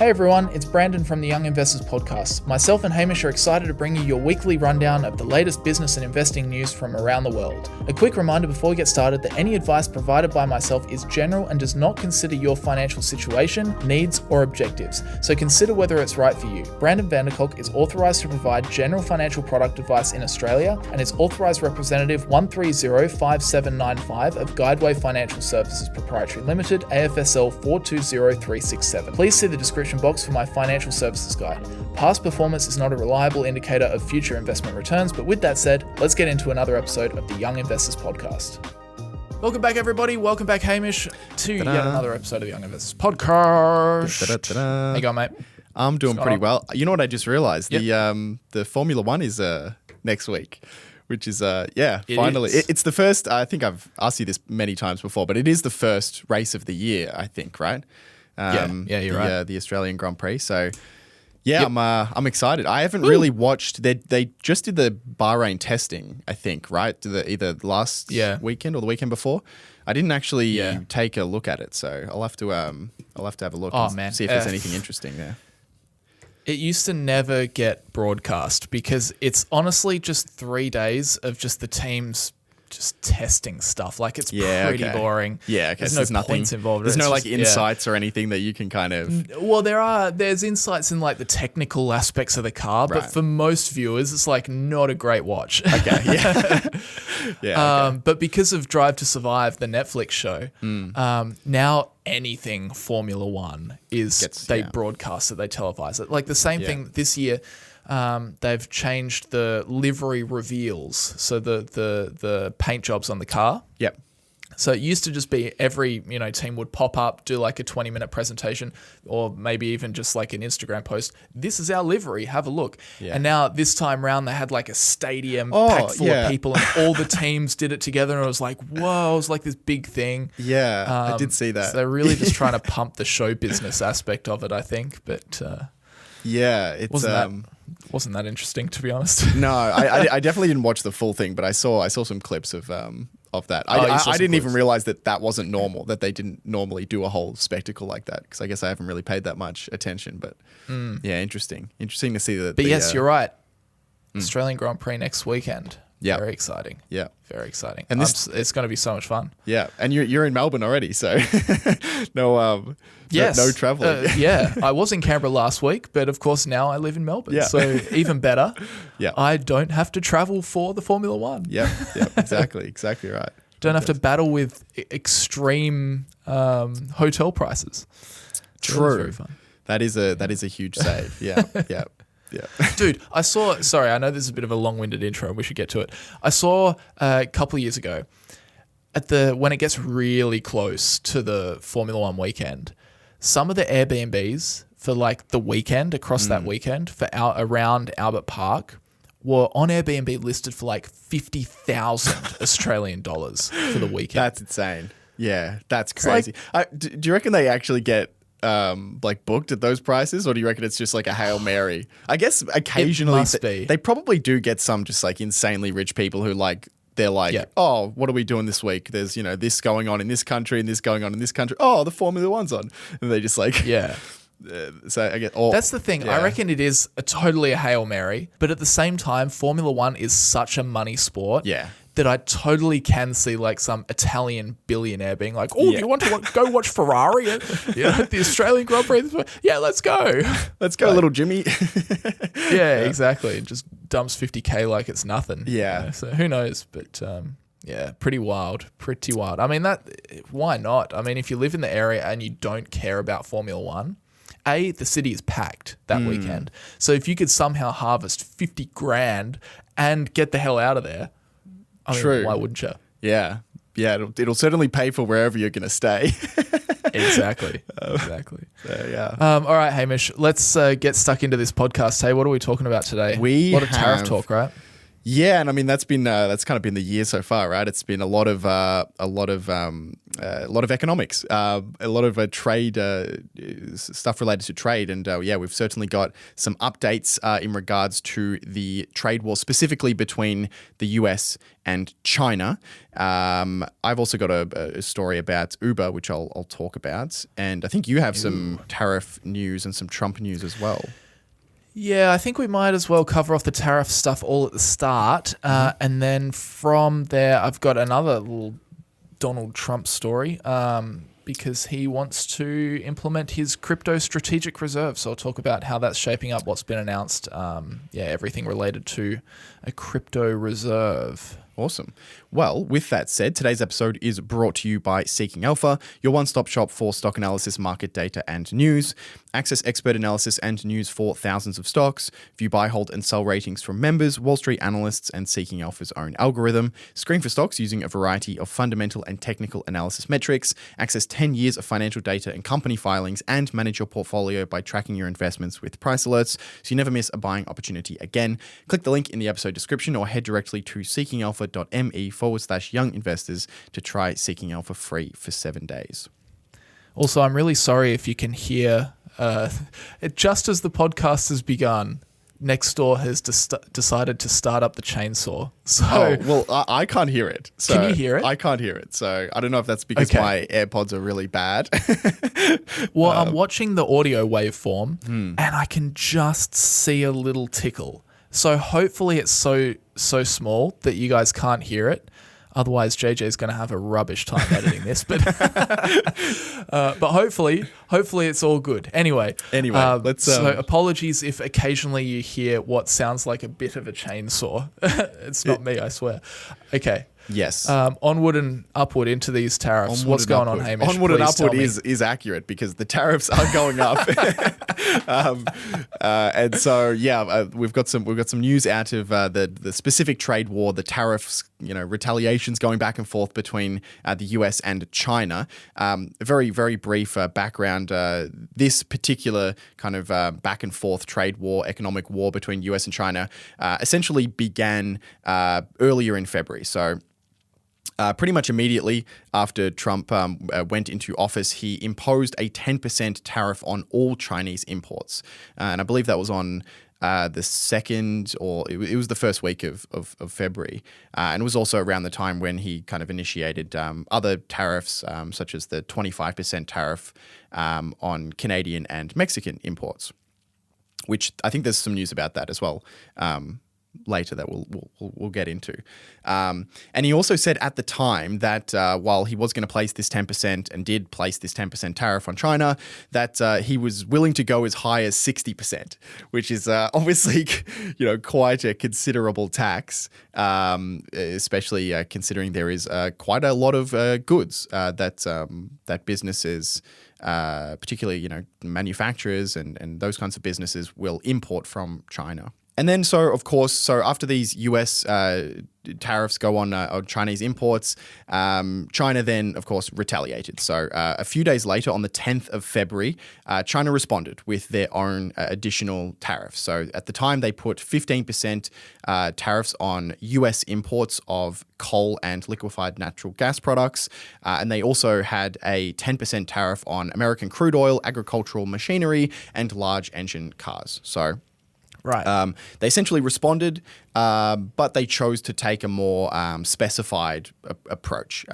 Hey everyone, it's Brandon from the Young Investors Podcast. Myself and Hamish are excited to bring you your weekly rundown of the latest business and investing news from around the world. A quick reminder before we get started that any advice provided by myself is general and does not consider your financial situation, needs, or objectives, so consider whether it's right for you. Brandon Kolk is authorized to provide general financial product advice in Australia and is authorized representative 1305795 of Guideway Financial Services Proprietary Limited, AFSL 420367. Please see the description box for my financial services guide. Past performance is not a reliable indicator of future investment returns, but with that said, let's get into another episode of the Young Investors Podcast. Welcome back, everybody. Welcome back, Hamish, to yet another episode of the Young Investors Podcast. How you going, mate? I'm doing pretty well. You know what I just realized? The Formula One is next week, which is finally. It's the first. I think I've asked you this many times before, but it is the first race of the year, I think, right? You're right. The Australian Grand Prix. So, I'm excited. I haven't really watched. They just did the Bahrain testing, I think, right? Either last weekend or the weekend before. I didn't actually take a look at it, so I'll have to have a look and see if there's anything interesting there. It used to never get broadcast because it's honestly just 3 days of just the teams just testing stuff. Like it's pretty boring. Yeah, okay. There's no points involved. There's no insights or anything that you can kind of. Well, there's insights in like the technical aspects of the car, but for most viewers, it's like not a great watch. Okay. Yeah. But because of Drive to Survive, the Netflix show, now anything Formula One they broadcast it, they televise it. Like the same thing this year. They've changed the livery reveals, so the paint jobs on the car. Yep. So it used to just be every team would pop up, do like a 20-minute presentation, or maybe even just like an Instagram post. This is our livery. Have a look. Yeah. And now this time round, they had like a stadium packed full of people, and all the teams did it together. And it was like, whoa! It was like this big thing. Yeah, I did see that. So they're really just trying to pump the show business aspect of it, I think. But it's wasn't that interesting, to be honest. No, I definitely didn't watch the full thing, but I saw some clips of that. I didn't even realize that wasn't normal, that they didn't normally do a whole spectacle like that, because I guess I haven't really paid that much attention. But interesting to see that. But yes, you're right. Australian Grand Prix next weekend. Yeah, very exciting. Yeah, very exciting. And it's going to be so much fun. Yeah, and you're in Melbourne already, so no traveling. I was in Canberra last week, but of course now I live in Melbourne. Yeah. So even better. Yeah, I don't have to travel for the Formula One. Yeah, exactly right. Don't have to battle with extreme hotel prices. So True. Very fun. That is a huge save. Yeah. Yeah. Dude, I know this is a bit of a long-winded intro, we should get to it. I saw a couple of years ago when it gets really close to the Formula One weekend, some of the Airbnbs for like the weekend, across that weekend, around Albert Park, were on Airbnb listed for like 50,000 Australian dollars for the weekend. That's insane. Yeah, that's crazy. Do you reckon they actually get booked at those prices, or do you reckon it's just like a Hail Mary? I guess occasionally they probably do get some just like insanely rich people who they're like, oh, what are we doing this week? There's this going on in this country and this going on in this country. Oh, the Formula One's on, and they just like so I get that's the thing. I reckon it is totally a Hail Mary, but at the same time, Formula One is such a money sport. Yeah. That I totally can see like some Italian billionaire being like, oh, do you want to go watch Ferrari at the Australian Grand Prix? Yeah, let's go. Let's go, little Jimmy. Exactly. It just dumps 50K like it's nothing. Yeah. So who knows? But pretty wild. I mean, why not? I mean, if you live in the area and you don't care about Formula One, the city is packed that weekend. So if you could somehow harvest 50 grand and get the hell out of there, True. Why wouldn't you? Yeah. It'll certainly pay for wherever you're going to stay. Exactly. All right, Hamish, let's get stuck into this podcast. Hey, what are we talking about today? A lot of tariff talk, right? Yeah, and I mean that's kind of been the year so far, right? It's been a lot of a lot of economics, a lot of trade stuff related to trade. And we've certainly got some updates in regards to the trade war, specifically between the US and China. I've also got a story about Uber, which I'll talk about. And I think you have some tariff news and some Trump news as well. Yeah, I think we might as well cover off the tariff stuff all at the start. And then from there, I've got another little Donald Trump story because he wants to implement his crypto strategic reserve. So I'll talk about how that's shaping up, what's been announced, everything related to a crypto reserve. Awesome. Well, with that said, today's episode is brought to you by Seeking Alpha, your one-stop shop for stock analysis, market data, and news. Access expert analysis and news for thousands of stocks. View buy, hold, and sell ratings from members, Wall Street analysts, and Seeking Alpha's own algorithm. Screen for stocks using a variety of fundamental and technical analysis metrics. Access 10 years of financial data and company filings, and manage your portfolio by tracking your investments with price alerts so you never miss a buying opportunity again. Click the link in the episode description or head directly to seekingalpha.me/young investors to try Seeking Alpha free for 7 days. Also, I'm really sorry if you can hear, just as the podcast has begun, Nextdoor has decided to start up the chainsaw. So, I can't hear it. So can you hear it? I can't hear it. So I don't know if that's because my AirPods are really bad. Well, I'm watching the audio waveform and I can just see a little tickle. So hopefully it's so small that you guys can't hear it. Otherwise, JJ's going to have a rubbish time editing this. But hopefully it's all good. Anyway, let's. So apologies if occasionally you hear what sounds like a bit of a chainsaw. It's not me, I swear. Okay. Yes. Onward and upward into these tariffs. What's going on, Hamish? Onward and upward is accurate because the tariffs are going up. And so we've got some news out of the specific trade war, the tariffs, retaliations going back and forth between the US and China. Very, very brief background. This particular kind of back and forth trade war, economic war between US and China essentially began earlier in February. So pretty much immediately after Trump went into office, he imposed a 10% tariff on all Chinese imports. And I believe that was on the second, or it was the first week of February. And it was also around the time when he kind of initiated other tariffs, such as the 25% tariff on Canadian and Mexican imports, which I think there's some news about that as well. Later that we'll get into. And he also said at the time that while he was going to place this 10% and did place this 10% tariff on China, that he was willing to go as high as 60%, which is obviously quite a considerable tax, especially considering there is quite a lot of goods that businesses, particularly manufacturers and those kinds of businesses, will import from China. And then, so after these US tariffs go on Chinese imports, China then, of course, retaliated. So a few days later, on the 10th of February, China responded with their own additional tariffs. So at the time, they put 15% tariffs on US imports of coal and liquefied natural gas products. And they also had a 10% tariff on American crude oil, agricultural machinery, and large engine cars. So right. They essentially responded, but they chose to take a more specified approach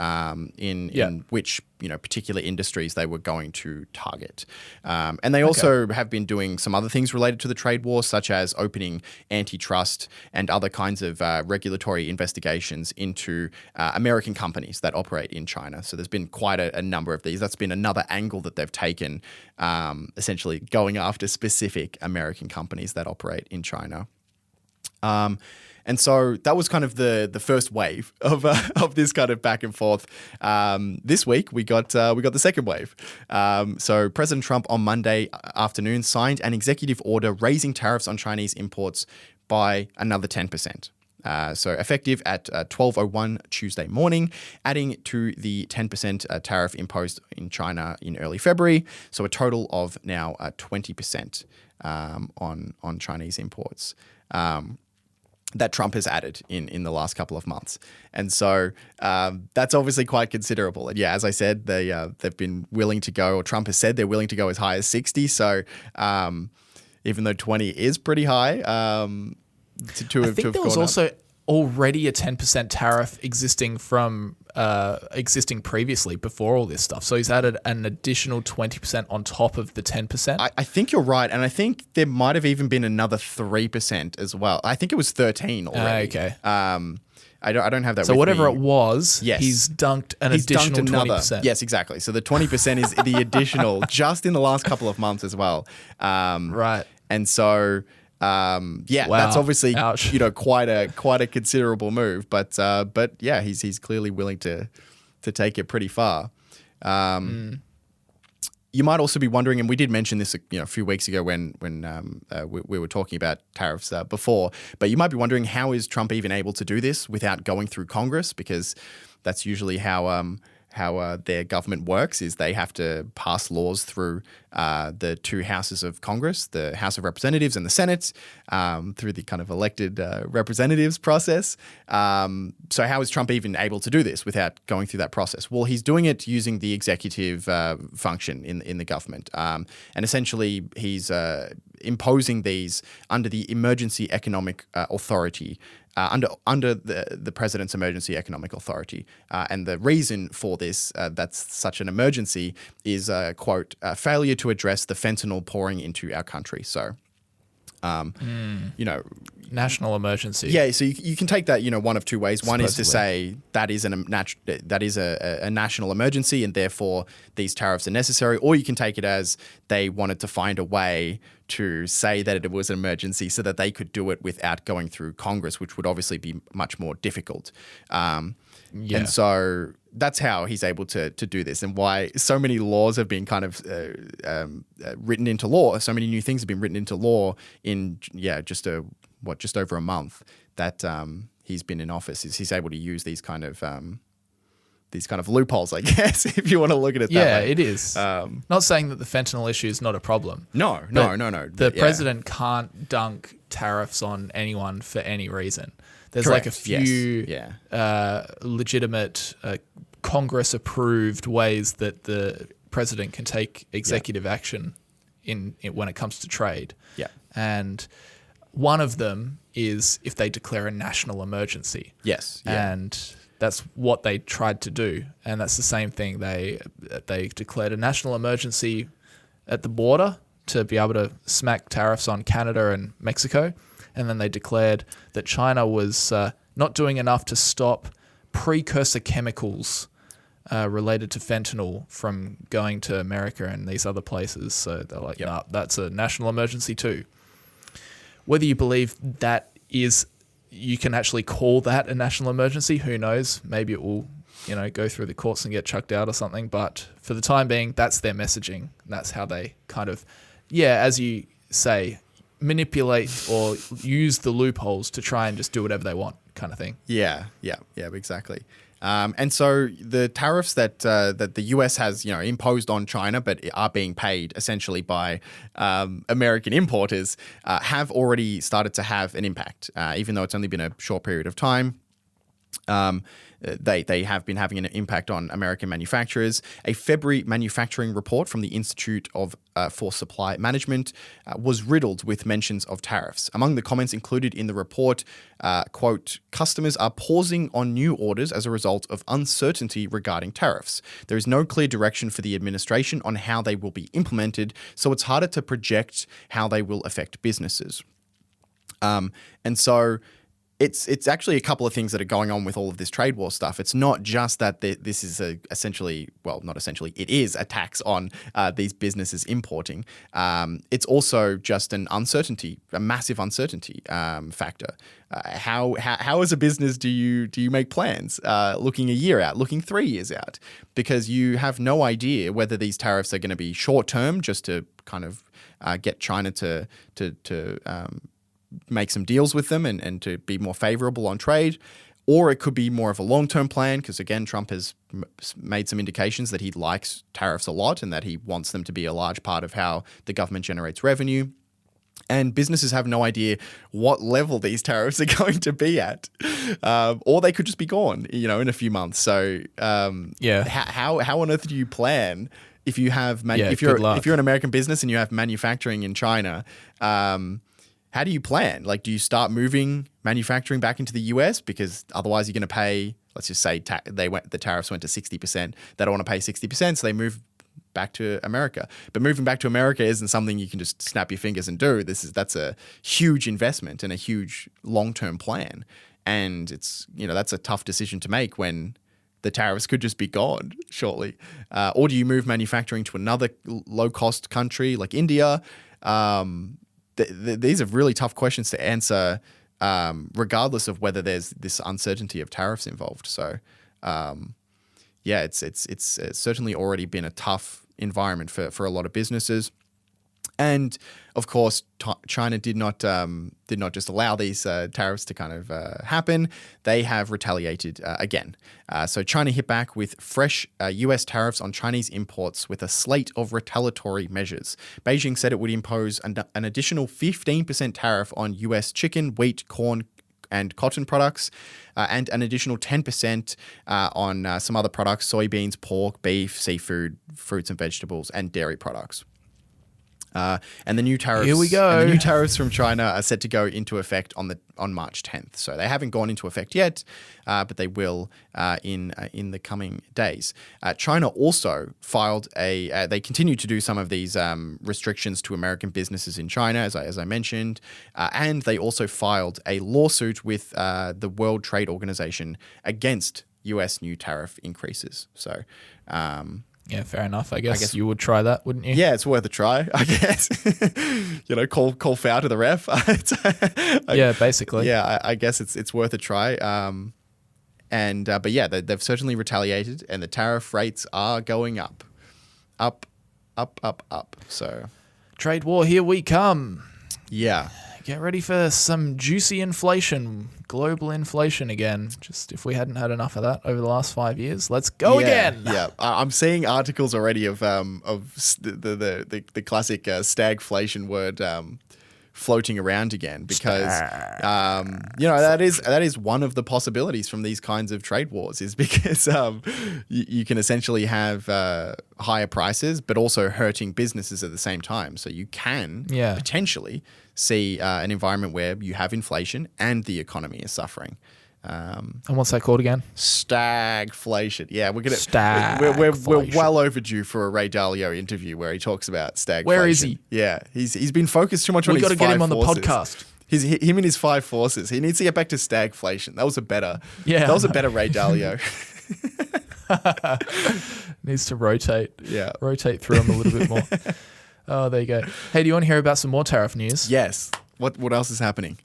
in which particular industries they were going to target. And they also have been doing some other things related to the trade war, such as opening antitrust and other kinds of regulatory investigations into American companies that operate in China. So there's been quite a number of these. That's been another angle that they've taken, essentially going after specific American companies that operate in China. And so that was kind of the first wave of this kind of back and forth. This week we got the second wave. So President Trump on Monday afternoon signed an executive order raising tariffs on Chinese imports by another 10%. So effective at 12:01 Tuesday morning, adding to the 10% tariff imposed in China in early February. So a total of now 20% on Chinese imports. that Trump has added in the last couple of months. And so that's obviously quite considerable. And yeah, as I said, they've been willing to go, or Trump has said they're willing to go as high as 60. So even though 20 is pretty high, I think there was also already a 10% tariff existing from existing previously before all this stuff. So he's added an additional 20% on top of the 10%. I think you're right. And I think there might have even been another 3% as well. I think it was 13 already. Okay. I don't have that so with whatever me. It was, yes. He's dunked an additional 20%. Yes, exactly. So the 20% is the additional just in the last couple of months as well. Right. And so... wow. That's obviously quite a considerable move, but yeah, he's clearly willing to take it pretty far. You might also be wondering, and we did mention this a few weeks ago when we were talking about tariffs before, but you might be wondering, how is Trump even able to do this without going through Congress? Because that's usually how their government works, is they have to pass laws through the two houses of Congress, the House of Representatives and the Senate, through the kind of elected representatives process. So how is Trump even able to do this without going through that process? Well, he's doing it using the executive function in the government. And essentially, he's imposing these under the Emergency Economic Authority, under the President's Emergency Economic Authority. And the reason for this, that's such an emergency, is, quote, failure to address the fentanyl pouring into our country. So, national emergency. Yeah, so you can take that, one of two ways. One is to say that is a national emergency and therefore these tariffs are necessary, or you can take it as they wanted to find a way to say that it was an emergency so that they could do it without going through Congress, which would obviously be much more difficult. And so that's how he's able to do this, and why so many laws have been kind of written into law. So many new things have been written into law in just over a month that he's been in office. Is he's able to use these kind of loopholes, I guess, if you want to look at it that way. Yeah, it is. Not saying that the fentanyl issue is not a problem. No. The president can't dunk tariffs on anyone for any reason. There's Correct. like a few legitimate Congress-approved ways that the president can take executive action in when it comes to trade. Yeah. And one of them is if they declare a national emergency. Yes. Yeah. And that's what they tried to do. And that's the same thing. They declared a national emergency at the border to be able to smack tariffs on Canada and Mexico. And then they declared that China was not doing enough to stop precursor chemicals related to fentanyl from going to America and these other places. So they're like, nah, that's a national emergency too. Whether you believe that is, you can actually call that a national emergency, who knows? Maybe it will, go through the courts and get chucked out or something. But for the time being, that's their messaging. That's how they kind of, as you say, manipulate or use the loopholes to try and just do whatever they want, kind of thing. Yeah, exactly. And so the tariffs that the US has, imposed on China, but are being paid essentially by American importers, have already started to have an impact, even though it's only been a short period of time. They have been having an impact on American manufacturers. A February manufacturing report from the Institute for Supply Management was riddled with mentions of tariffs. Among the comments included in the report, quote, customers are pausing on new orders as a result of uncertainty regarding tariffs. There is no clear direction for the administration on how they will be implemented, so it's harder to project how they will affect businesses. And so it's actually a couple of things that are going on with all of this trade war stuff. It's not just that this is it is a tax on these businesses importing. It's also just a massive uncertainty factor. How as a business do you make plans looking a year out, looking 3 years out? Because you have no idea whether these tariffs are going to be short term, just to kind of get China to make some deals with them and to be more favorable on trade, or it could be more of a long-term plan because, again, Trump has made some indications that he likes tariffs a lot and that he wants them to be a large part of how the government generates revenue. And businesses have no idea what level these tariffs are going to be at, or they could just be gone, in a few months. So, how on earth do you plan if you have if you're an American business and you have manufacturing in China? How do you plan? Like, do you start moving manufacturing back into the US because otherwise you're going to pay? Let's just say the tariffs went to 60%. They don't want to pay 60%, so they move back to America. But moving back to America isn't something you can just snap your fingers and do. That's a huge investment and a huge long-term plan. And it's, that's a tough decision to make when the tariffs could just be gone shortly. Or do you move manufacturing to another low-cost country like India? These are really tough questions to answer, regardless of whether there's this uncertainty of tariffs involved. So, it's certainly already been a tough environment for a lot of businesses. And of course, China did not just allow these tariffs to kind of happen. They have retaliated again. So China hit back with fresh US tariffs on Chinese imports with a slate of retaliatory measures. Beijing said it would impose an additional 15% tariff on US chicken, wheat, corn, and cotton products, and an additional 10% on some other products: soybeans, pork, beef, seafood, fruits and vegetables, and dairy products. And the new tariffs. Here we go. And the new tariffs from China are set to go into effect on March 10th. So they haven't gone into effect yet, but they will in the coming days. China also filed they continue to do some of these restrictions to American businesses in China, as I mentioned, and they also filed a lawsuit with the World Trade Organization against U.S. new tariff increases. So. Yeah, fair enough. I guess you would try that, wouldn't you? Yeah, it's worth a try, I guess. Call foul to the ref. Basically. Yeah, I guess it's worth a try. They've certainly retaliated, and the tariff rates are going up. Up. So, trade war, here we come. Yeah. Get ready for some juicy inflation, global inflation again. Just if we hadn't had enough of that over the last 5 years, let's go again. Yeah, I'm seeing articles already of the classic stagflation word floating around again because that is one of the possibilities from these kinds of trade wars, is because you can essentially have higher prices but also hurting businesses at the same time. So you can potentially see an environment where you have inflation and the economy is suffering. And what's that called again? Stagflation. Yeah, we're well overdue for a Ray Dalio interview where he talks about stagflation. Where is he? Yeah, he's been focused too much on his 5 forces. We got to get him on the podcast. Him and his 5 forces. He needs to get back to stagflation. That was a better Ray Dalio. Needs to rotate. Yeah, rotate through him a little bit more. Oh, there you go. Hey, do you want to hear about some more tariff news? Yes. What else is happening?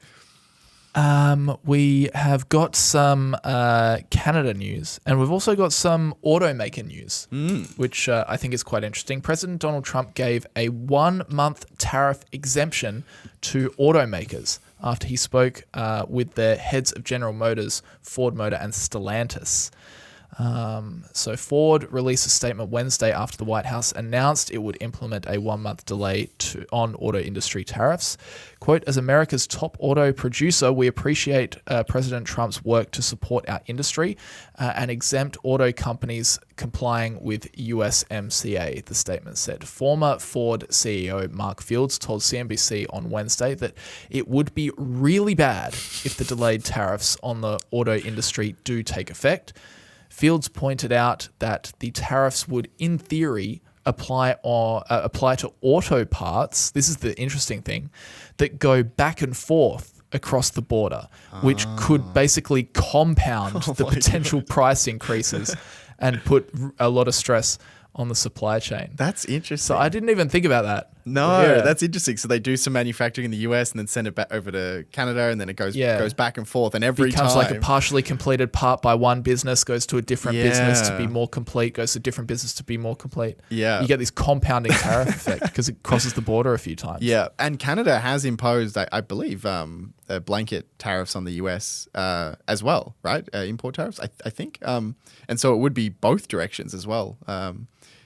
We have got some Canada news, and we've also got some automaker news, which I think is quite interesting. President Donald Trump gave a 1-month tariff exemption to automakers after he spoke with the heads of General Motors, Ford Motor, and Stellantis. So Ford released a statement Wednesday after the White House announced it would implement a 1-month delay on auto industry tariffs. Quote, as America's top auto producer, we appreciate President Trump's work to support our industry and exempt auto companies complying with USMCA, the statement said. Former Ford CEO Mark Fields told CNBC on Wednesday that it would be really bad if the delayed tariffs on the auto industry do take effect. Fields pointed out that the tariffs would, in theory, apply to auto parts. This is the interesting thing, that go back and forth across the border, which could basically compound the potential price increases and put a lot of stress on the supply chain. That's interesting. So I didn't even think about that. No, that's interesting. So they do some manufacturing in the US and then send it back over to Canada, and then it goes back and forth. And every time becomes like a partially completed part by one business, goes to a different business to be more complete, goes to a different business to be more complete. Yeah. You get this compounding tariff effect because it crosses the border a few times. Yeah. And Canada has imposed, I believe, blanket tariffs on the US as well, right? Import tariffs, I think. And so it would be both directions as well.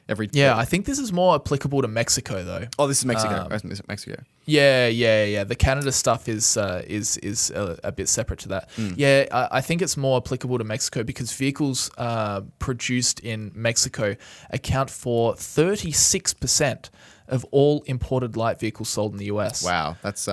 I think this is more applicable to Mexico though. Oh, this is Mexico. Mexico. Yeah. The Canada stuff is a bit separate to that. Yeah, I think it's more applicable to Mexico because vehicles produced in Mexico account for 36% of all imported light vehicles sold in the US. Wow, that's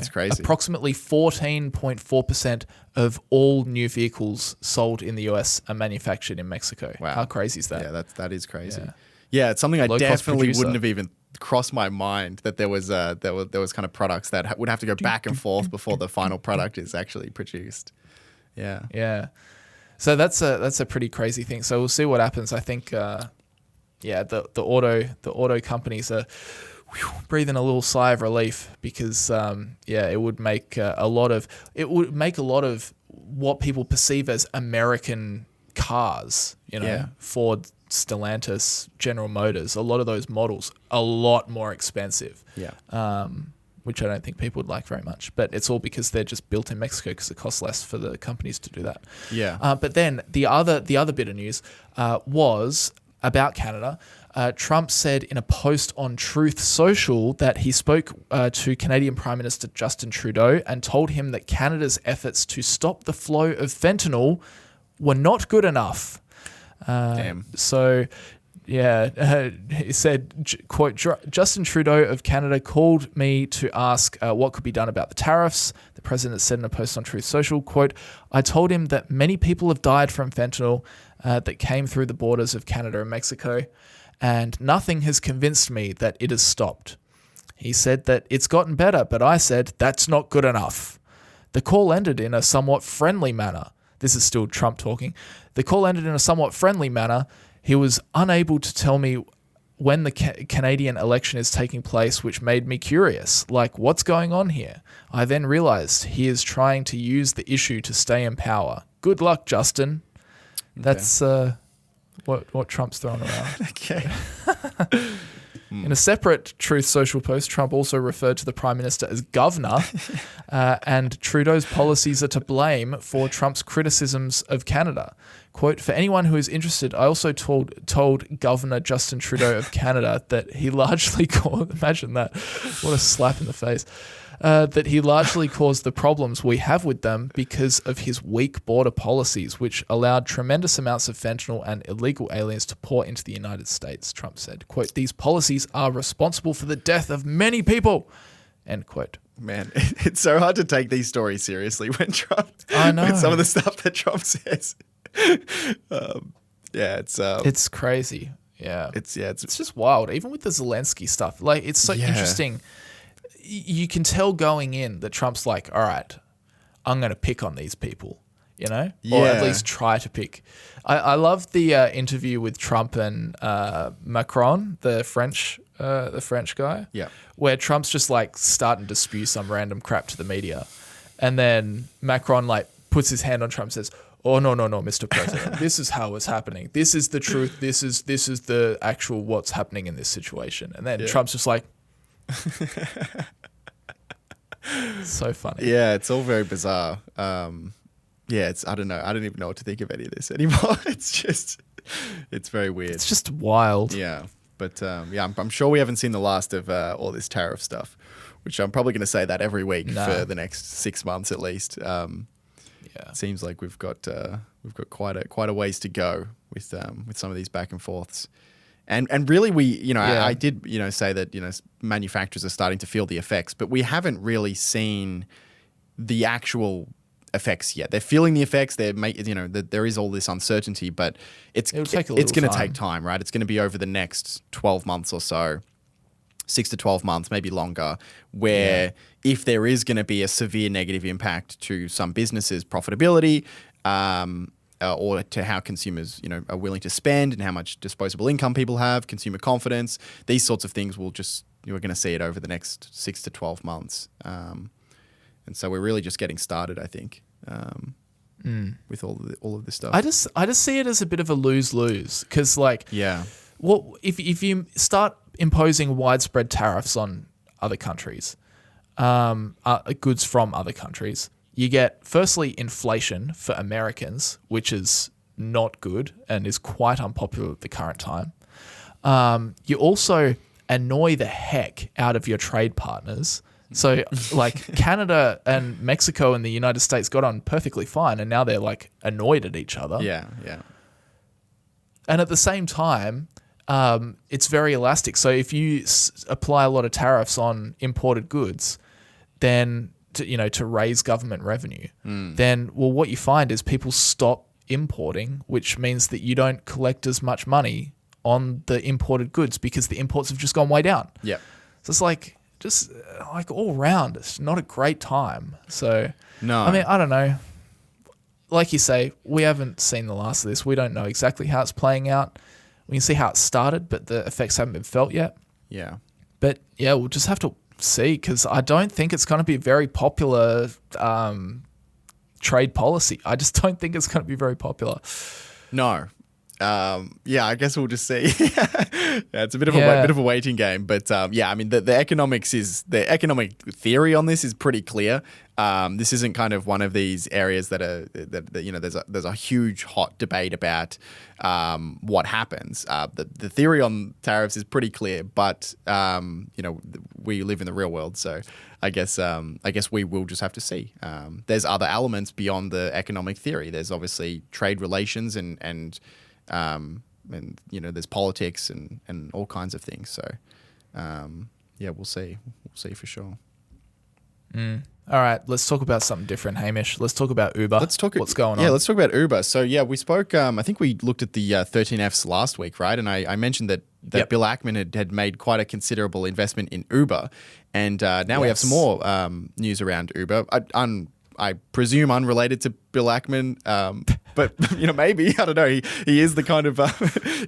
crazy. Approximately 14.4% of all new vehicles sold in the US are manufactured in Mexico. Wow. How crazy is that? Yeah, that is crazy. Yeah, it's something I definitely wouldn't have even crossed my mind that there was kind of products that would have to go back and forth before the final product is actually produced. Yeah. Yeah. So that's a pretty crazy thing. So we'll see what happens. I think the auto companies are breathing a little sigh of relief because it would make a lot of what people perceive as American cars, Ford, Stellantis, General Motors, a lot of those models a lot more expensive. Yeah. Which I don't think people would like very much, but it's all because they're just built in Mexico because it costs less for the companies to do that. Yeah. But then the other bit of news was about Canada. Trump said in a post on Truth Social that he spoke to Canadian Prime Minister Justin Trudeau and told him that Canada's efforts to stop the flow of fentanyl were not good enough. Damn. So, he said, quote, Justin Trudeau of Canada called me to ask what could be done about the tariffs. The president said in a post on Truth Social, quote, I told him that many people have died from fentanyl that came through the borders of Canada and Mexico, and nothing has convinced me that it has stopped. He said that it's gotten better, but I said that's not good enough. The call ended in a somewhat friendly manner. This is still Trump talking. The call ended in a somewhat friendly manner. He was unable to tell me when the Canadian election is taking place, which made me curious. Like, what's going on here? I then realized he is trying to use the issue to stay in power. Good luck, Justin. That's what Trump's throwing around. Okay. In a separate Truth Social post, Trump also referred to the Prime Minister as governor, and Trudeau's policies are to blame for Trump's criticisms of Canada. Quote, for anyone who is interested, I also told Governor Justin Trudeau of Canada that he largely imagine that, what a slap in the face, that he largely caused the problems we have with them because of his weak border policies, which allowed tremendous amounts of fentanyl and illegal aliens to pour into the United States, Trump said. Quote, these policies are responsible for the death of many people, end quote. Man, it's so hard to take these stories seriously when I know. When some of the stuff that Trump says. It's crazy. Yeah. It's just wild. Even with the Zelensky stuff, like it's so interesting. You can tell going in that Trump's like, all right, I'm going to pick on these people, or at least try to pick. I love the interview with Trump and Macron, the French guy, where Trump's just like starting to spew some random crap to the media, and then Macron like puts his hand on Trump and says, oh, no, Mr. President, this is how it's happening. This is the truth. This is the actual what's happening in this situation. And then Trump's just like, so funny. Yeah, it's all very bizarre. I don't know. I don't even know what to think of any of this anymore. It's very weird. It's just wild. Yeah. But I'm sure we haven't seen the last of all this tariff stuff, which I'm probably going to say that every week for the next 6 months at least. It seems like we've got quite a ways to go with some of these back and forths. And really I did say that manufacturers are starting to feel the effects, but we haven't really seen the actual effects yet. They're feeling the effects. There is all this uncertainty, but it's going to take time, right? It's going to be over the next 12 months or so, 6 to 12 months, maybe longer, where if there is going to be a severe negative impact to some businesses' profitability, or to how consumers, are willing to spend and how much disposable income people have, consumer confidence, these sorts of things we're going to see it over the next 6 to 12 months. And so we're really just getting started, I think, with all of this stuff. I just see it as a bit of a lose-lose because, if you start imposing widespread tariffs on other countries, goods from other countries, you get, firstly, inflation for Americans, which is not good and is quite unpopular at the current time. you also annoy the heck out of your trade partners. So like Canada and Mexico and the United States got on perfectly fine, and now they're like annoyed at each other. Yeah. And at the same time, it's very elastic. So if you apply a lot of tariffs on imported goods, then to raise government revenue, then what you find is people stop importing, which means that you don't collect as much money on the imported goods because the imports have just gone way down. Yeah. So it's like just like all round, it's not a great time. So No. I mean, I don't know. Like you say, we haven't seen the last of this. We don't know exactly how it's playing out. We can see how it started, but the effects haven't been felt yet. Yeah. But yeah, we'll just have to see, because I don't think it's going to be a very popular trade policy. I just don't think it's going to be very popular. No. Yeah, I guess we'll just see. Yeah, it's a bit of a waiting game, but yeah, I mean the economic theory on this is pretty clear. This isn't kind of one of these areas that there's a huge hot debate about what happens. The theory on tariffs is pretty clear, but we live in the real world, so I guess we will just have to see. There's other elements beyond the economic theory. There's obviously trade relations and there's politics and all kinds of things. So yeah, we'll see for sure. All right, let's talk about something different, Hamish. Let's talk about Uber. What's going on? Yeah, let's talk about Uber. So yeah, we spoke. I think we looked at the 13Fs last week, right? And I mentioned that Bill Ackman had made quite a considerable investment in Uber, and now we have some more news around Uber. I presume unrelated to Bill Ackman, but maybe, I don't know. He is the kind of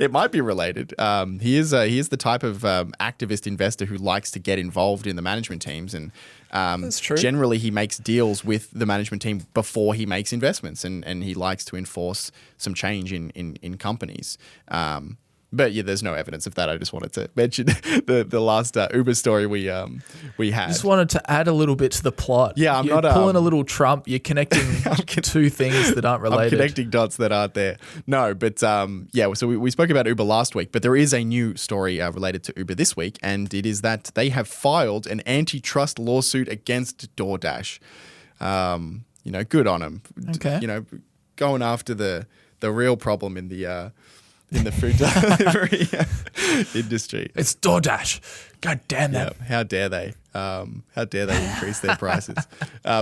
it might be related. He is the type of activist investor who likes to get involved in the management teams, and that's true. Generally he makes deals with the management team before he makes investments, and he likes to enforce some change in companies. But yeah, there's no evidence of that. I just wanted to mention the last Uber story we had. Just wanted to add a little bit to the plot. Yeah, You're pulling a little Trump. You're connecting two things that aren't related. I'm connecting dots that aren't there. No, but yeah. So we spoke about Uber last week, but there is a new story related to Uber this week, and it is that they have filed an antitrust lawsuit against DoorDash. Good on them. Okay. Going after the real problem in the food delivery industry. It's DoorDash. God damn them. Yeah, how dare they? How dare they increase their prices?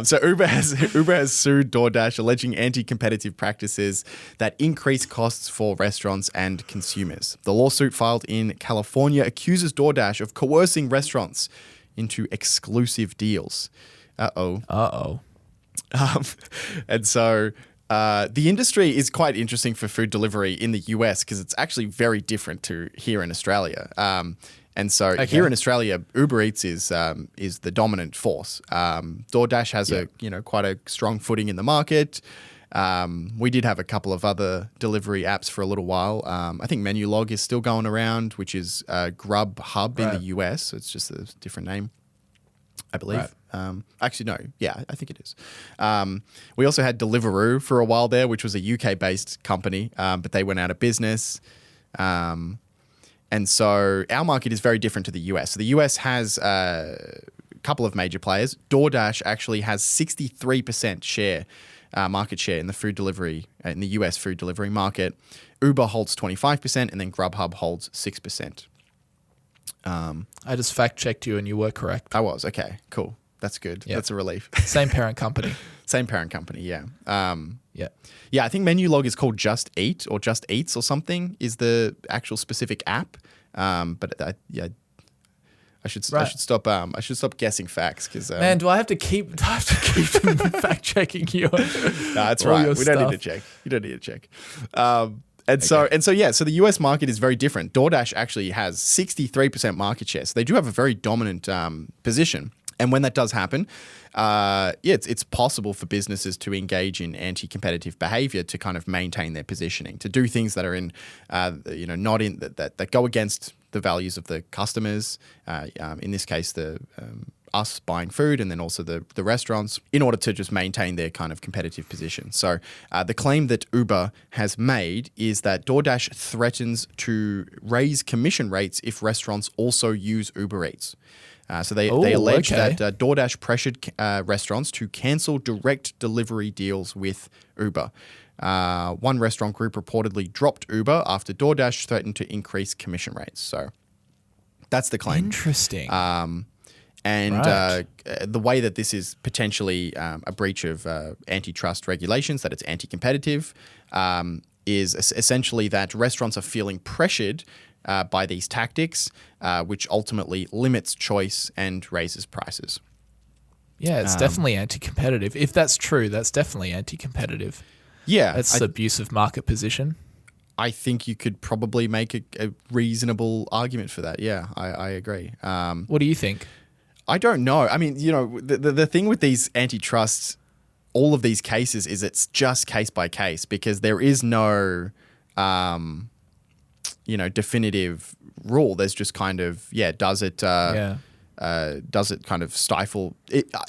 So Uber has sued DoorDash, alleging anti-competitive practices that increase costs for restaurants and consumers. The lawsuit filed in California accuses DoorDash of coercing restaurants into exclusive deals. Uh-oh. And so the industry is quite interesting for food delivery in the US because it's actually very different to here in Australia. And so here in Australia, Uber Eats is the dominant force. DoorDash has quite a strong footing in the market. We did have a couple of other delivery apps for a little while. I think Menulog is still going around, which is Grubhub in the US. So it's just a different name, I believe. Right. Actually, no. Yeah, I think it is. We also had Deliveroo for a while there, which was a UK-based company, but they went out of business. And so our market is very different to the US. So the US has a couple of major players. DoorDash actually has 63% market share in the food delivery, in the US food delivery market. Uber holds 25%, and then Grubhub holds 6%. I just fact-checked you and you were correct. I was. Okay, cool. That's good. Yep. That's a relief. Same parent company. Same parent company, yeah. Yeah, I think Menulog is called Just Eat or Just Eats or something is the actual specific app. But I should stop. I should stop guessing facts because. Man, do I have to keep fact checking you? No, that's right. We don't need to check. You don't need to check. So the US market is very different. DoorDash actually has 63% market share, so they do have a very dominant position. And when that does happen, it's possible for businesses to engage in anti-competitive behavior to kind of maintain their positioning, to do things that are in, not in that go against the values of the customers. In this case, the us buying food and then also the restaurants in order to just maintain their kind of competitive position. So the claim that Uber has made is that DoorDash threatens to raise commission rates if restaurants also use Uber Eats. So they allege that DoorDash pressured restaurants to cancel direct delivery deals with Uber. One restaurant group reportedly dropped Uber after DoorDash threatened to increase commission rates. So that's the claim. Interesting. The way that this is potentially a breach of antitrust regulations, that it's anti-competitive, is essentially that restaurants are feeling pressured by these tactics, which ultimately limits choice and raises prices. Yeah, it's definitely anti-competitive. If that's true, that's definitely anti-competitive. Yeah. It's abusive market position. I think you could probably make a reasonable argument for that. Yeah, I agree. What do you think? I don't know. I mean, the thing with these antitrusts, all of these cases, is it's just case by case because there is no, definitive rule. There's just kind of, does it kind of stifle?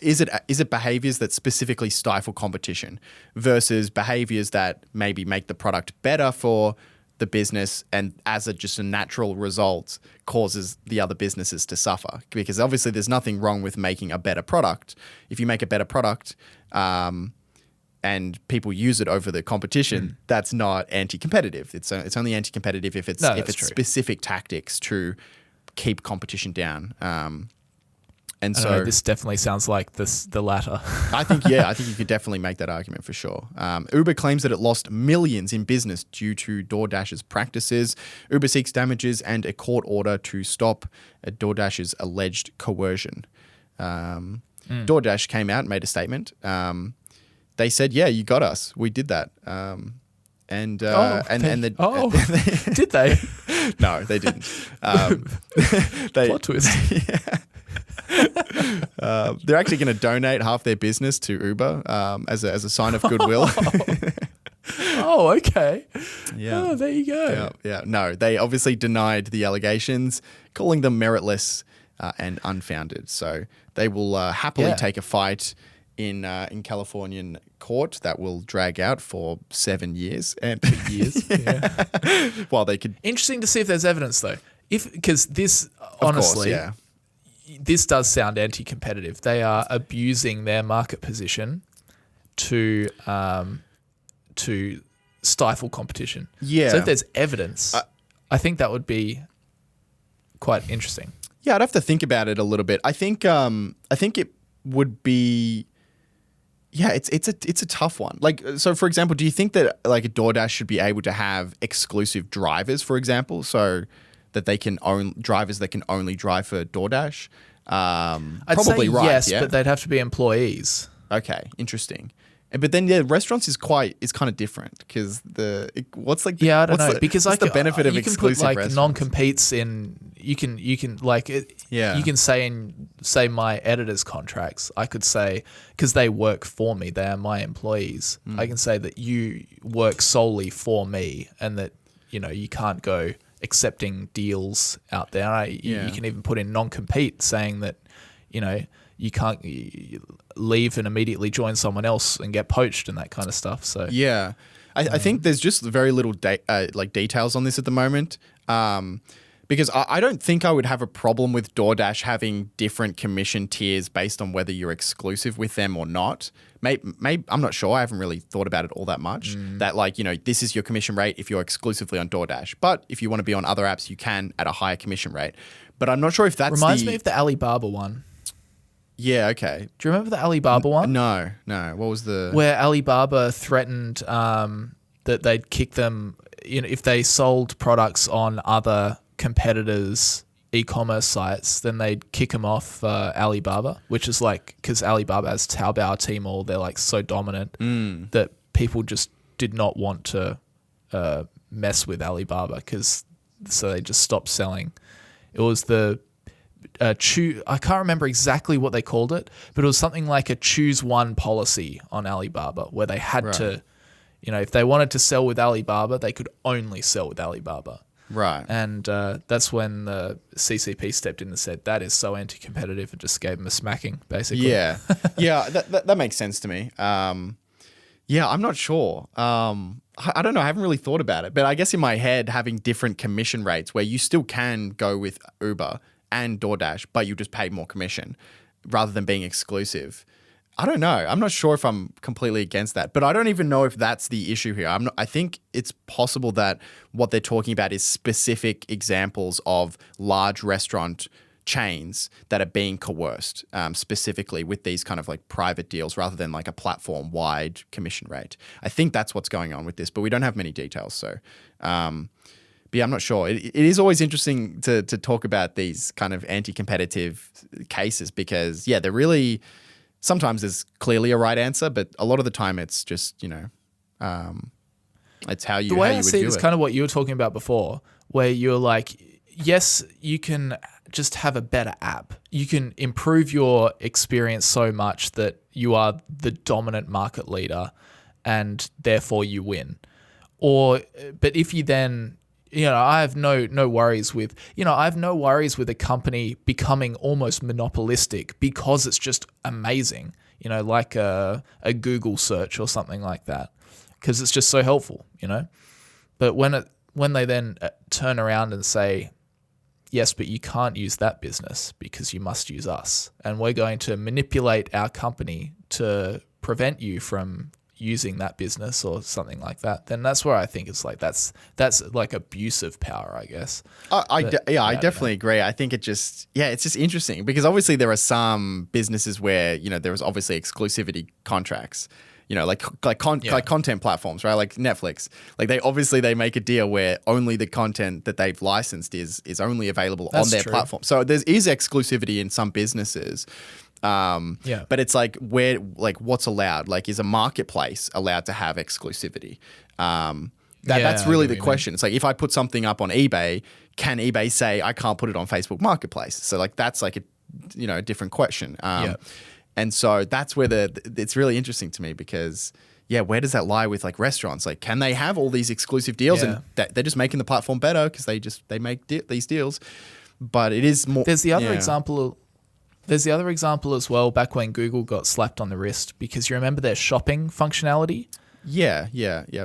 Is it behaviors that specifically stifle competition versus behaviors that maybe make the product better for the business and as just a natural result causes the other businesses to suffer? Because obviously there's nothing wrong with making a better product. If you make a better product and people use it over the competition, that's not anti-competitive. It's only anti-competitive if it's specific tactics to keep competition down. And so this definitely sounds like the latter. I think you could definitely make that argument for sure. Uber claims that it lost millions in business due to DoorDash's practices. Uber seeks damages and a court order to stop DoorDash's alleged coercion. DoorDash came out and made a statement. They said, "Yeah, you got us. We did that." Did they? No, they didn't. Plot twist. They're actually going to donate half their business to Uber as a sign of goodwill. Oh, okay. Yeah. Oh, there you go. Yeah. No, they obviously denied the allegations, calling them meritless and unfounded. So they will happily take a fight in Californian court that will drag out for 7 years and years. While they could. Interesting to see if there's evidence though. Because this honestly. Of course, this does sound anti-competitive. They are abusing their market position to stifle competition. Yeah. So if there's evidence, I think that would be quite interesting. Yeah, I'd have to think about it a little bit. I think it would be. Yeah, it's a tough one. Like, so for example, do you think that like a DoorDash should be able to have exclusive drivers, for example, so that they can own drivers that can only drive for DoorDash? I'd probably say right. Yes, yeah? but they'd have to be employees. Okay, interesting. But then restaurants is kind of different because I don't know because what's the benefit of exclusive you can put like restaurants? non-competes in. You can like it. Yeah. You can say my editor's contracts. I could say because they work for me, they are my employees. I can say that you work solely for me, and that you can't go accepting deals out there. You can even put in non-compete saying that you can't leave and immediately join someone else and get poached and that kind of stuff. So yeah, I think there's just very little details on this at the moment. Because I don't think I would have a problem with DoorDash having different commission tiers based on whether you're exclusive with them or not. Maybe I'm not sure. I haven't really thought about it all that much. That this is your commission rate if you're exclusively on DoorDash. But if you want to be on other apps, you can at a higher commission rate. But I'm not sure if that's reminds me of the Alibaba one. Yeah, okay. Do you remember the Alibaba one? No. What was the... Where Alibaba threatened that they'd kick them if they sold products on other competitors' e-commerce sites, then they'd kick them off Alibaba, which is like, because Alibaba has Taobao, Tmall, they're like so dominant that people just did not want to mess with Alibaba so they just stopped selling. It was the I can't remember exactly what they called it, but it was something like a choose one policy on Alibaba where they had to, if they wanted to sell with Alibaba, they could only sell with Alibaba. Right. And that's when the CCP stepped in and said, that is so anti-competitive, and just gave them a smacking, basically. Yeah. Yeah, that makes sense to me. Yeah, I'm not sure. I don't know. I haven't really thought about it. But I guess in my head, having different commission rates where you still can go with Uber and DoorDash, but you just pay more commission rather than being exclusive. I don't know. I'm not sure if I'm completely against that, but I don't even know if that's the issue here. I think it's possible that what they're talking about is specific examples of large restaurant chains that are being coerced, specifically with these kind of like private deals rather than like a platform-wide commission rate. I think that's what's going on with this, but we don't have many details. So, but yeah, I'm not sure. It is always interesting to talk about these kind of anti-competitive cases because, yeah, they're really... Sometimes there's clearly a right answer, but a lot of the time it's just, it's how you the way how I you see would it is do it. kind of what you were talking about before, where you're like, yes, you can just have a better app. You can improve your experience so much that you are the dominant market leader and therefore you win. But if you then... I have no worries with, I have no worries with a company becoming almost monopolistic because it's just amazing, like a Google search or something like that, because it's just so helpful, But when they then turn around and say, yes, but you can't use that business because you must use us, and we're going to manipulate our company to prevent you from using that business or something like that, then that's where I think it's like that's like abuse of power, I guess. I definitely agree. I think it's just interesting because obviously there are some businesses where there is obviously exclusivity contracts. Like content platforms, right? Like Netflix. Like they make a deal where only the content that they've licensed is only available on their platform. So there is exclusivity in some businesses. But it's like what's allowed? Like, is a marketplace allowed to have exclusivity? That's really the question. It's like, if I put something up on eBay, can eBay say I can't put it on Facebook Marketplace? So like, that's like a different question. And so that's where it's really interesting to me because where does that lie with like restaurants? Like, can they have all these exclusive deals and they're just making the platform better because they make these deals? But it is more. There's the other example. There's the other example as well, back when Google got slapped on the wrist, because you remember their shopping functionality? Yeah.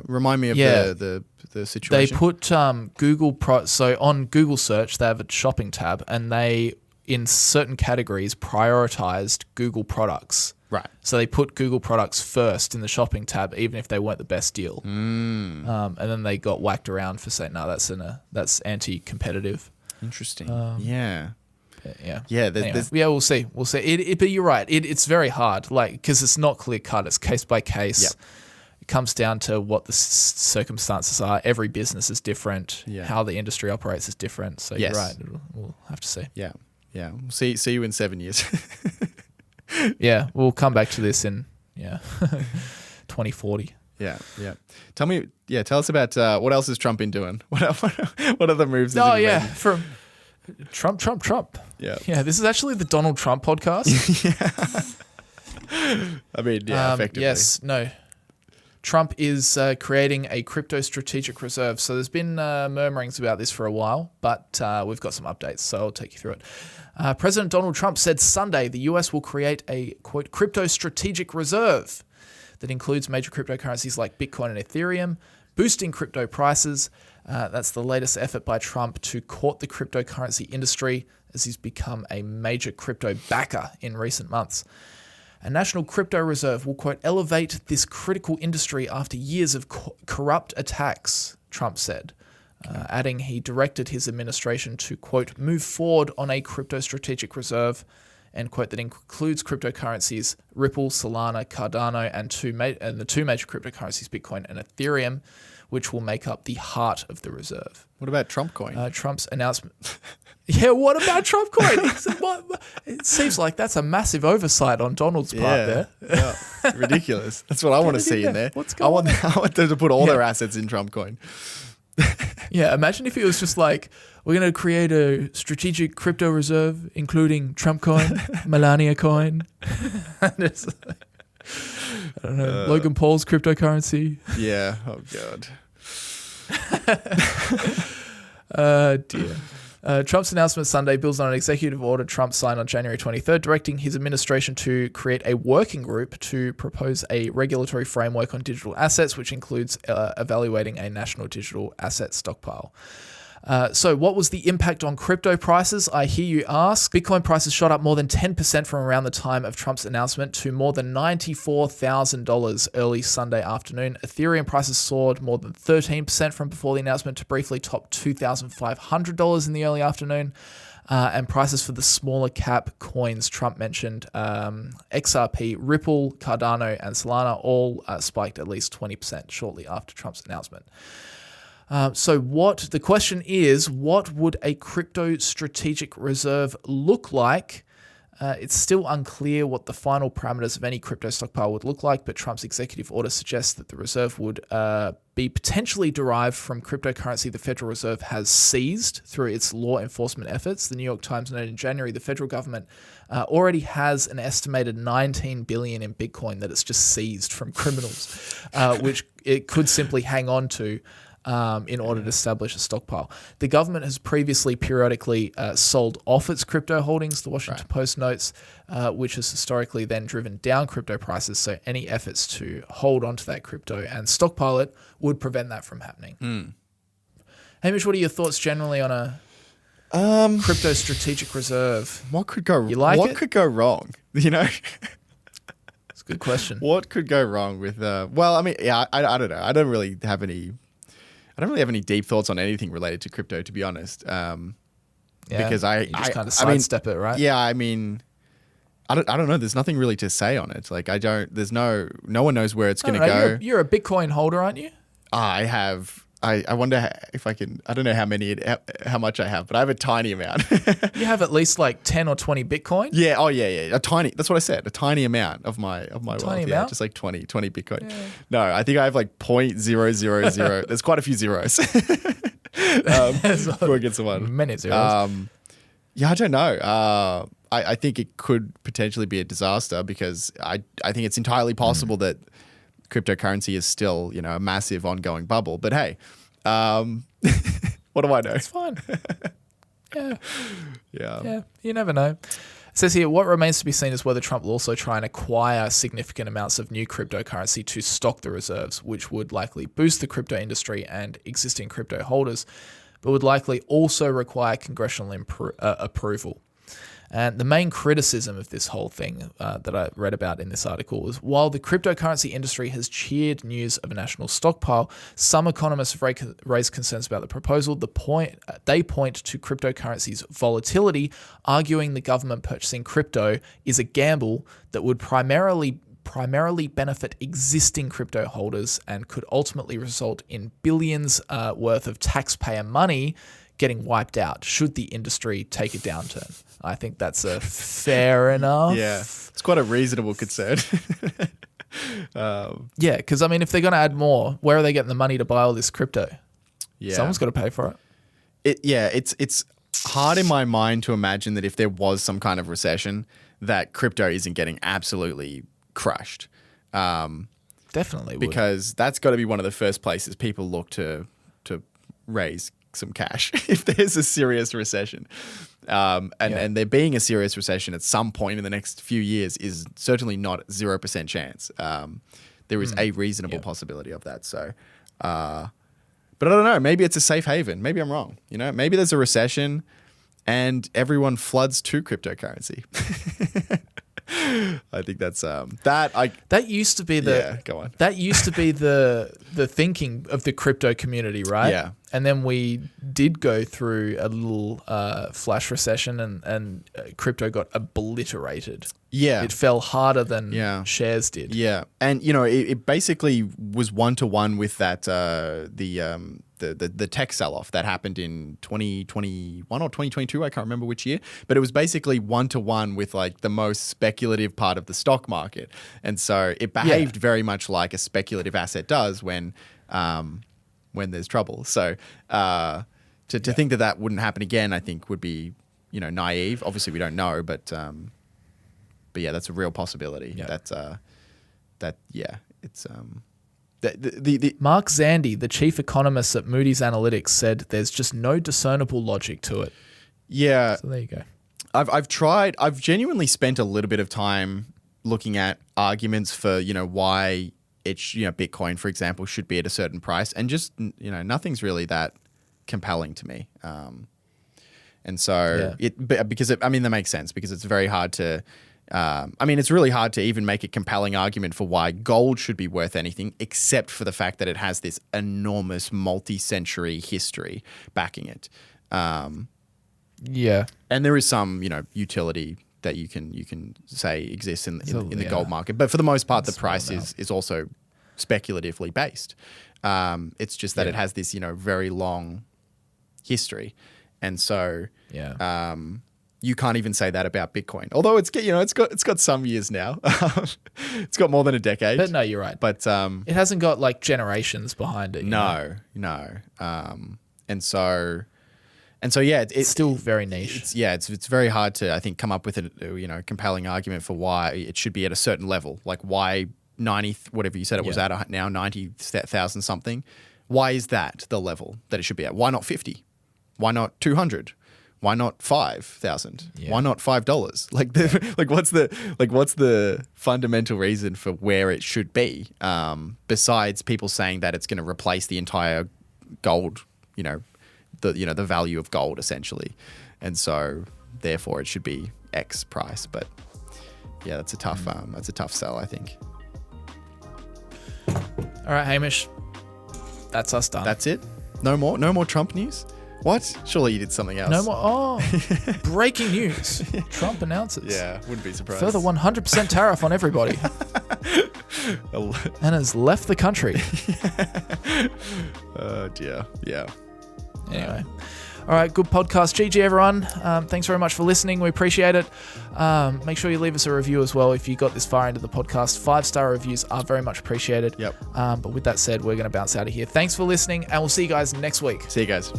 Remind me of the situation. They put so on Google search, they have a shopping tab, and they, in certain categories, prioritized Google products. Right. So they put Google products first in the shopping tab, even if they weren't the best deal. And then they got whacked around for saying, no, that's anti-competitive. Interesting. Yeah. There's we'll see. But you're right. It's very hard, like, because it's not clear cut. It's case by case. Yep. It comes down to what the circumstances are. Every business is different. Yeah. How the industry operates is different. So you're right. We'll have to see. Yeah. We'll see you in 7 years. Yeah, we'll come back to this in 2040. Yeah. Tell us about what else has Trump been doing? What other moves? Has he made? From Trump. Yeah. This is actually the Donald Trump podcast. I mean, effectively. Yes. No. Trump is creating a crypto strategic reserve. So there's been murmurings about this for a while, but we've got some updates, so I'll take you through it. President Donald Trump said Sunday the US will create a, quote, crypto strategic reserve that includes major cryptocurrencies like Bitcoin and Ethereum, boosting crypto prices. That's the latest effort by Trump to court the cryptocurrency industry, as he's become a major crypto backer in recent months. A national crypto reserve will, quote, elevate this critical industry after years of corrupt attacks, Trump said, adding he directed his administration to, quote, move forward on a crypto strategic reserve, end quote, that includes cryptocurrencies Ripple, Solana, Cardano, and the two major cryptocurrencies, Bitcoin and Ethereum, which will make up the heart of the reserve. What about Trump coin? Trump's announcement... Yeah, what about Trump coin? It seems like that's a massive oversight on Donald's part there. Yeah, ridiculous. That's what I want to see in there. What's going on? I want them to put all their assets in Trump coin. Yeah, imagine if it was just like, we're going to create a strategic crypto reserve, including Trump coin, Melania coin. I don't know, Logan Paul's cryptocurrency. Yeah, oh God. Dear. Trump's announcement Sunday builds on an executive order Trump signed on January 23rd, directing his administration to create a working group to propose a regulatory framework on digital assets, which includes evaluating a national digital asset stockpile. So what was the impact on crypto prices? I hear you ask. Bitcoin prices shot up more than 10% from around the time of Trump's announcement to more than $94,000 early Sunday afternoon. Ethereum prices soared more than 13% from before the announcement to briefly top $2,500 in the early afternoon. And prices for the smaller cap coins Trump mentioned, XRP, Ripple, Cardano, and Solana all spiked at least 20% shortly after Trump's announcement. So the question is, what would a crypto strategic reserve look like? It's still unclear what the final parameters of any crypto stockpile would look like, but Trump's executive order suggests that the reserve would be potentially derived from cryptocurrency the Federal Reserve has seized through its law enforcement efforts. The New York Times noted in January the federal government already has an estimated $19 billion in Bitcoin that it's just seized from criminals, which it could simply hang on to in order to establish a stockpile. The government has previously periodically sold off its crypto holdings, the Washington Post notes, which has historically then driven down crypto prices. So any efforts to hold onto that crypto and stockpile it would prevent that from happening. Hamish, what are your thoughts generally on a crypto strategic reserve? What could go? What could go wrong? You know. It's a good question. What could go wrong with? Well, I mean, yeah, I don't know. I don't really have any deep thoughts on anything related to crypto, to be honest. Because you just kind of sidestep it, right? Yeah, I mean, I don't know. There's nothing really to say on it. Like, there's no one knows where it's going to go. You're a Bitcoin holder, aren't you? I have. I wonder if I can. I don't know how much I have, but I have a tiny amount. You have at least like 10 or 20 Bitcoin? Yeah. Oh, yeah. A tiny. That's what I said. A tiny amount of my wealth. Amount? Yeah, just like 20 Bitcoin. Yeah. No, I think I have like 0.000. There's quite a few zeros. Before it gets to one. Many zeros. Yeah, I don't know. I think it could potentially be a disaster because I think it's entirely possible that cryptocurrency is still, a massive ongoing bubble. But hey, what do I know? It's fine. Yeah. Yeah. You never know. It says here, what remains to be seen is whether Trump will also try and acquire significant amounts of new cryptocurrency to stock the reserves, which would likely boost the crypto industry and existing crypto holders, but would likely also require congressional approval. And the main criticism of this whole thing that I read about in this article is while the cryptocurrency industry has cheered news of a national stockpile, some economists have raised concerns about the proposal. They point to cryptocurrency's volatility, arguing the government purchasing crypto is a gamble that would primarily benefit existing crypto holders and could ultimately result in billions worth of taxpayer money getting wiped out should the industry take a downturn. I think that's a fair enough. Yeah, it's quite a reasonable concern. Yeah, because I mean, if they're going to add more, where are they getting the money to buy all this crypto? Yeah, someone's got to pay for it. It's hard in my mind to imagine that if there was some kind of recession, that crypto isn't getting absolutely crushed. Definitely would. Because that's got to be one of the first places people look to raise some cash if there's a serious recession. And there being a serious recession at some point in the next few years is certainly not 0% chance. There is a reasonable possibility of that. So, but I don't know. Maybe it's a safe haven. Maybe I'm wrong. Maybe there's a recession and everyone floods to cryptocurrency. I think that's that used to be go on. That used to be the thinking of the crypto community, right? Yeah. And then we did go through a little flash recession and crypto got obliterated. Yeah. It fell harder than shares did. Yeah. And it basically was 1-to-1 with that the tech sell-off that happened in 2021 or 2022, I can't remember which year, but it was basically 1-to-1 with like the most speculative part of the stock market. And so it behaved very much like a speculative asset does when there's trouble. So to think that wouldn't happen again, I think would be, naive. Obviously we don't know, but yeah, that's a real possibility. Yeah. It's Mark Zandi, the chief economist at Moody's Analytics, said there's just no discernible logic to it. Yeah. So there you go. I've genuinely spent a little bit of time looking at arguments for, why Bitcoin, for example, should be at a certain price, and just, nothing's really that compelling to me. And so that makes sense, because it's very hard to, it's really hard to even make a compelling argument for why gold should be worth anything, except for the fact that it has this enormous multi-century history backing it. Yeah. And there is some, utility that you can say exists in the gold market. But for the most part, the price is also speculatively based. It's just that it has this, very long history. And so you can't even say that about Bitcoin. Although it's got some years now. It's got more than a decade. But no, you're right. But it hasn't got like generations behind it. No. And so yeah, it's still very niche. It's very hard to, I think, come up with a compelling argument for why it should be at a certain level. Like why 90, whatever you said it was at now, 90,000 something. Why is that the level that it should be at? Why not 50? Why not 200? Why not 5,000? Yeah. Why not $5? What's the fundamental reason for where it should be? Besides people saying that it's going to replace the entire gold, the value of gold essentially, and so therefore it should be X price. But yeah, that's a tough sell, I think. All right, Hamish, that's us done. That's it. No more Trump news. What? Surely you did something else. No more. Oh, breaking news. Trump announces. Yeah, wouldn't be surprised. Further 100% tariff on everybody. And has left the country. Oh dear. Yeah. Anyway. All right, good podcast. GG, everyone. Thanks very much for listening. We appreciate it. Make sure you leave us a review as well if you got this far into the podcast. 5-star reviews are very much appreciated. Yep. But with that said, we're going to bounce out of here. Thanks for listening, and we'll see you guys next week. See you guys.